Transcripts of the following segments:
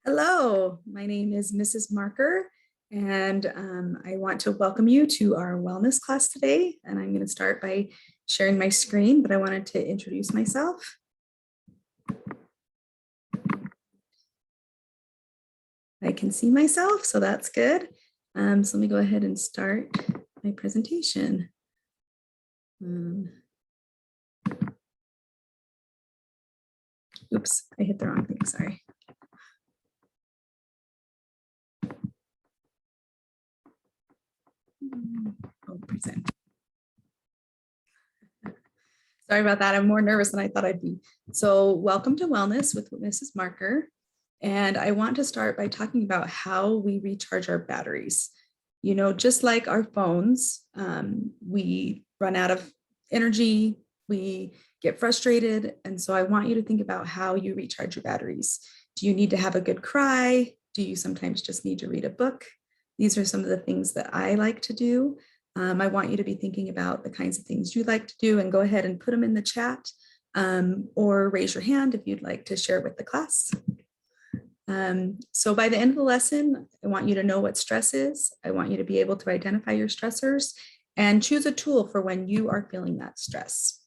Hello, my name is Mrs. Marker, and I want to welcome you to our wellness class today. And I'm going to start by sharing my screen, but I wanted to introduce myself. I can see myself, so that's good. So let me go ahead and start my presentation. Oops, I hit the wrong thing, sorry. Oh, present. Sorry about that. I'm more nervous than I thought I'd be. So welcome to Wellness with Mrs. Marker. And I want to start by talking about how we recharge our batteries. You know, just like our phones, we run out of energy, we get frustrated. And so I want you to think about how you recharge your batteries. Do you need to have a good cry? Do you sometimes just need to read a book? These are some of the things that I like to do. I want you to be thinking about the kinds of things you like to do and go ahead and put them in the chat or raise your hand if you'd like to share with the class. So by the end of the lesson, I want you to know what stress is. I want you to be able to identify your stressors and choose a tool for when you are feeling that stress.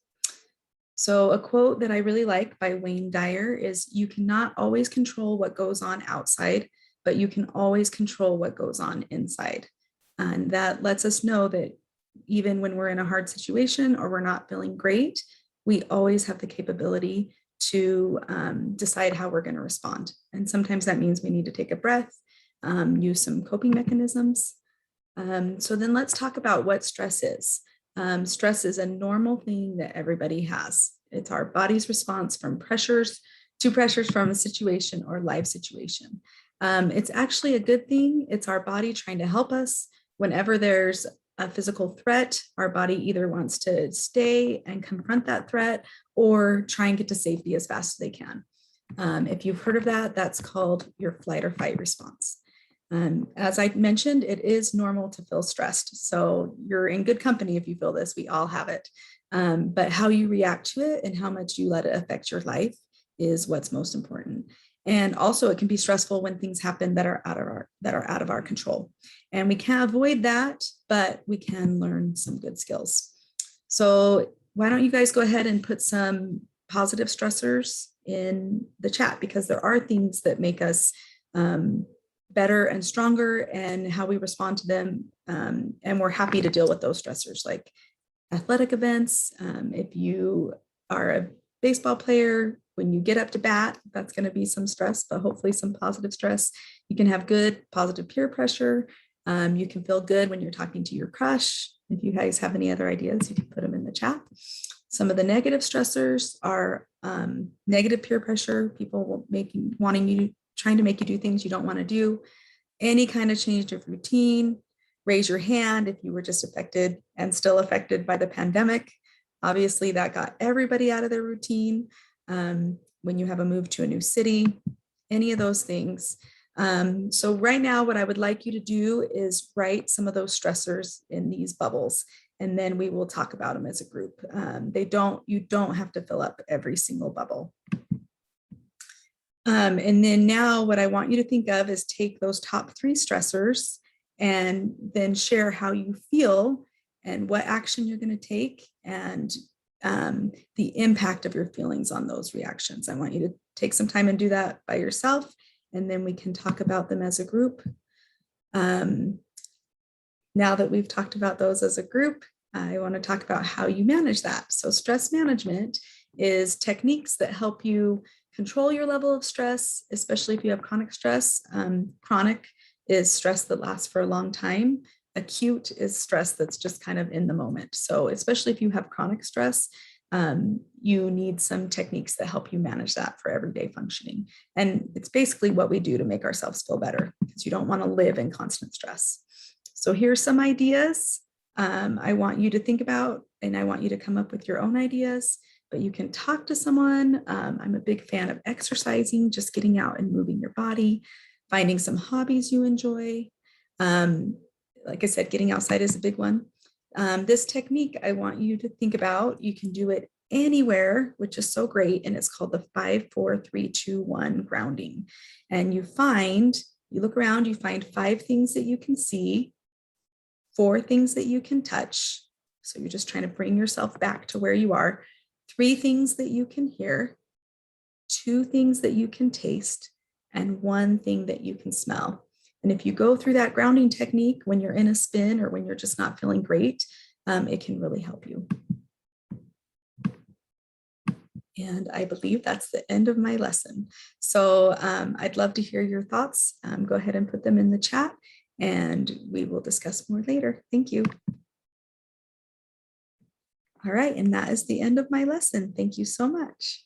So a quote that I really like by Wayne Dyer is, "You cannot always control what goes on outside, but you can always control what goes on inside." And that lets us know that even when we're in a hard situation or we're not feeling great, we always have the capability to decide how we're going to respond. And sometimes that means we need to take a breath, use some coping mechanisms. So then let's talk about what stress is. Stress is a normal thing that everybody has. It's our body's response from pressures from a situation or life situation. It's actually a good thing. It's our body trying to help us. Whenever there's a physical threat, our body either wants to stay and confront that threat or try and get to safety as fast as they can. If you've heard of that, that's called your flight or fight response. As I mentioned, it is normal to feel stressed. So you're in good company if you feel this, we all have it. But how you react to it and how much you let it affect your life is what's most important. And also it can be stressful when things happen that are out of our control. And we can't avoid that, but we can learn some good skills. So why don't you guys go ahead and put some positive stressors in the chat, because there are things that make us better and stronger and how we respond to them. And we're happy to deal with those stressors, like athletic events. If you are a baseball player, when you get up to bat, that's going to be some stress, but hopefully some positive stress. You can have good positive peer pressure. You can feel good when you're talking to your crush. If you guys have any other ideas, you can put them in the chat. Some of the negative stressors are negative peer pressure, people trying to make you do things you don't want to do, any kind of change of routine. Raise your hand if you were just affected and still affected by the pandemic. Obviously, that got everybody out of their routine. When you have a move to a new city, any of those things. So right now, what I would like you to do is write some of those stressors in these bubbles, and then we will talk about them as a group. You don't have to fill up every single bubble. And then now what I want you to think of is take those top 3 stressors and then share how you feel and what action you're going to take and the impact of your feelings on those reactions. I want you to take some time and do that by yourself, and then we can talk about them as a group. Now that we've talked about those as a group, I want to talk about how you manage that. So stress management is techniques that help you control your level of stress, especially if you have chronic stress. Chronic is stress that lasts for a long time. Acute is stress that's just kind of in the moment. So especially if you have chronic stress, you need some techniques that help you manage that for everyday functioning. And it's basically what we do to make ourselves feel better, because you don't want to live in constant stress. So here's some ideas I want you to think about, and I want you to come up with your own ideas, but you can talk to someone. I'm a big fan of exercising, just getting out and moving your body, finding some hobbies you enjoy. Like I said, getting outside is a big one. This technique I want you to think about, you can do it anywhere, which is so great. And it's called the 5-4-3-2-1 grounding. And you look around, you find 5 things that you can see, 4 things that you can touch. So you're just trying to bring yourself back to where you are. 3 things that you can hear, 2 things that you can taste, and 1 thing that you can smell. And if you go through that grounding technique when you're in a spin or when you're just not feeling great, it can really help you. And I believe that's the end of my lesson. So I'd love to hear your thoughts. Go ahead and put them in the chat and we will discuss more later. Thank you. All right, and that is the end of my lesson. Thank you so much.